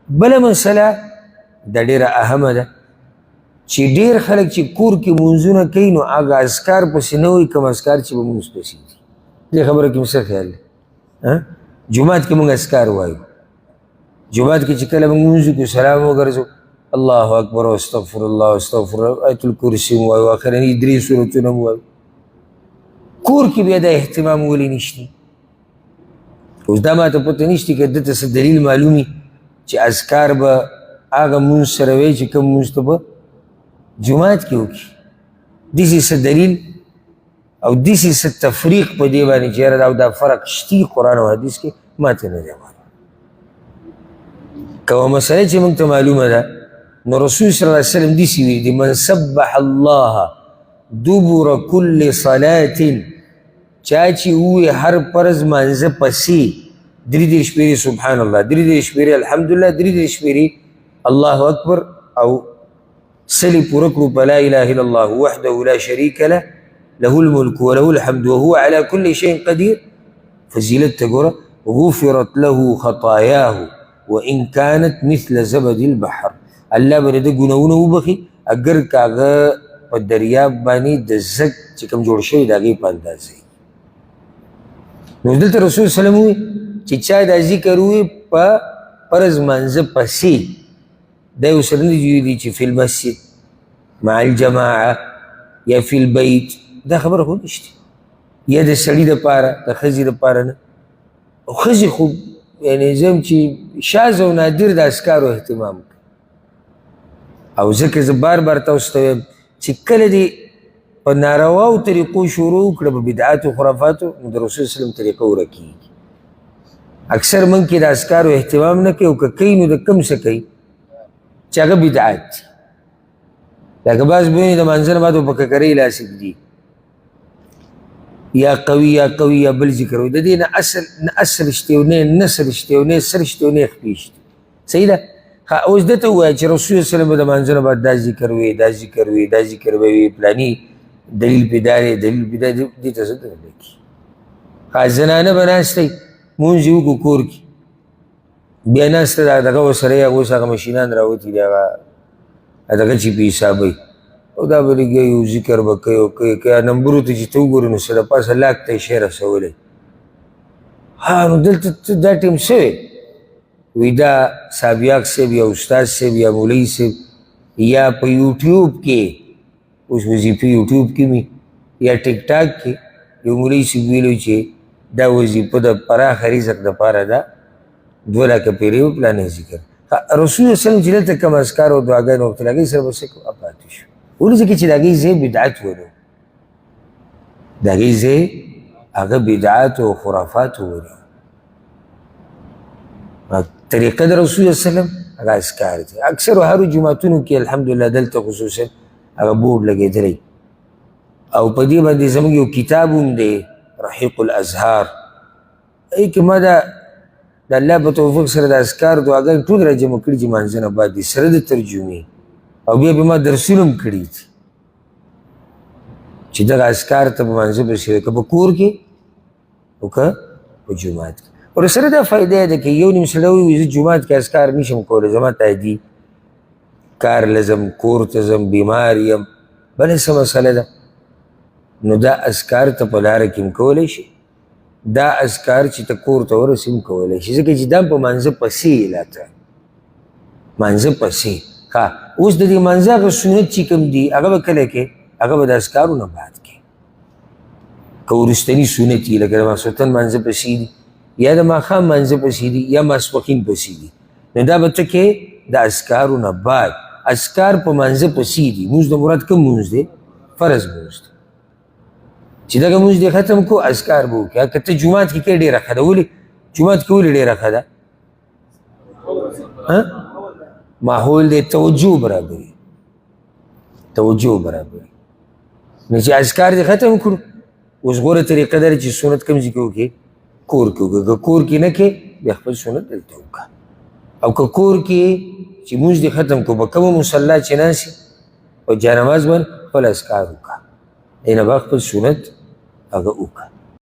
بله مسله دا ډېره اهمه ده چې ډېر خلک چې کور کې مونځونه کوي نو هغه اذکار پسې نه وایي کوم اذکار چې به مونځ پسې دي. دې خبره کې مې څه خیال دی؟ جومات کې مونږ اذکار وایو، جومات کې چې کله مونږ مونځ وکړو سلام وګرځو الله اکبر او استغفر الله استغفر الله آیت الکرسي مو وایو، اخرني 3 سورتونه مو وایو. کور کې بیا د اهتمام ولې نشته؟ اوس دا ماته پته نشته که دته څه دلیل معلومي چې اذکار به هغه مونځ سره وایي چې کوم مونځ ته به جومات کې وکړي. داسې څه دلیل او داسې څه تفریق په دې باندې چې یاره دا فرق شتي قرآن او حدیث کې ماته نه دی معلوم. کومه مسله چې موږ ته معلومه ده نو رسول صلی الله علیه وسلم داسې ویلي دي من سبح الله دبر کل صلاة، چا چې ووایي هر فرض مانځه پسې 33 پیرې سبحان الله، 33 پیرې الحمدلله، 33 پیرې الله اکبر او سلی پوره کړو په لا اله الا الله وحده لا شریک له له الملك وله الحمد وهو على كل شيء قدير. فضیلت ته ګوره غفرت له خطاياه وان كانت مثل زبد البحر. الله به د ګناهونه وبخي اگر کاغه په دریاب باندې د زګ چې کوم جوړ شوی د هغې په اندازه. نو دلته رسول سلم وایي چې چا دا ذکر وایي په فرض مانځه پسې دا یو سره نه دي چې فی المسجد مع الجماعه یا فی البیت، دا خبره خو نشته. یا د سړي دپاره د ښځې دپاره نه، او ښځې خو یعنې زم چې شاذ او نادر د اذکارو اهتمام کوي. او ځکه زه بار بار تاسو ته وایم چې کله دې په نارواو طریقو شروع وکړه په بدعاتو خرافاتو نو د رسول صلی طریقه ورکېږي. اکثر موږ کې د اذکارو اهتمام نه کوي او که کوي نو د کوم څه کوي چې هغه بدعات دي. لکه بعض بوینې د مانځه نه بعد په ککرۍ لاس ږدي یا قوي یا قوي یا بل ذکر وایي. د دې نه اصل شته او نه نسل شته او نه سر شته او نه خپې شته. صحیح ده؟ اوس دته ووایه چې رسول صلی الله علیه وسلم د مانځه نه بعد دا ذکر وایي دا ذکر وایي دا ذکر به وایي فلاني دلیل پې دا دی دلیل پې دا دی، دې ته څه دلیل کړي. زنانه به ناستئ مونځ یې وکړو کور کې، بیا ناسته ده دغه ورسره یې اوس هغه مشینان راوتي دي هغه دغه چې په حسابوي او دا به لګیا یو ذکر به کوي او کوي که نمبرو ته چې ته وګورې نو څه د پاسه لاک ته یې شی رسولی. نو دلته دا ټیم څه وی؟ وی دا سابیاق صاحب یا استاد صاحب یا مولوي صاحب یا په یوټیوب کې اوس وظیفې یوټیوب کې مې یا ټیک ټاک کې یو مولوي صاحب ویلو چې دا وظیفه د پراخه رزق دپاره ده 2 لکه پیرې وپلانې ذکر. رسول الله صلی الله علیه وسلم چې دلته کوم اذکار او دعاګانې وکړل هغې سره به څه کوو؟ پاتې شو. ولې ځکه چې د هغې ځای بدعت ونو، د هغې ځای هغه بدعات او خرافات ونو. طریقه د رسول الله صلی الله علیه وسلم هغه اذکار دي. اکثرو هرو جوماتونو کې الحمدلله دلته خصوصا هغه بورډ لګېدلی او په دې باندې زموږ یو کتاب هم دی رحیق الازهار. ای که ما دا د الله په توفیق سره د اذکار دعاګانې ټول راجمع کړي چې مانځه نه بعد دي سره د ترجمې او بیا به ما درسونه هم کړي دي چې دغه اذکار ته په مانځه پسې که په کور کې او که په جومات کې. او سره دا فایده ده که یو نیم سړی ووایي زه جومات کې اذکار نشم کولی زما تعدي کار لزم کور ته ځم بیمار یم بله څه مسله ده نو دا اذکار ته په لاره کې هم کولی شي، دا اذکار چې ته کور ته ورسې هم کولی شي ځکه چې دا په مانځه پسې لاته مانځه پسې. ښه اوس د دې مانځه هغه سنت چې کوم دي هغه به کله کې هغه به د اذکارو نه بعد کې که وروستني سنت وي لکه د ماسخوتن مانځه پسې دي یا د ماښام مانځه پسې دي یا ماسپښین پسې دي نو دا به ته کې د اذکارو نه بعد. اذکار په مانځه پسې دي. مونځ د مراد کوم مونځ دی؟ فرض مونځ دی چې دغه مونځ دې ختم کو اذکار به وکړي. که ته جومات کې کوې ډېره ښه ده. ولې جومات کې ولې ډېره ښه ده؟ ماحول دی توجه برابري توجه برابري. نو چې اذکار دې ختم کړو اوس غوره طریقه ده چې سنت کوم ځای کې وکړې کور کې وکړه. که کور کې نه کې بیا خپل سنت دلته وکړه. او که کور کې چې مونځ دې ختم کړو په کومه مصلا چې ناستې په جانماز باندې خپل اذکار وکړه، اینه به خپل سنت هغه وکړه.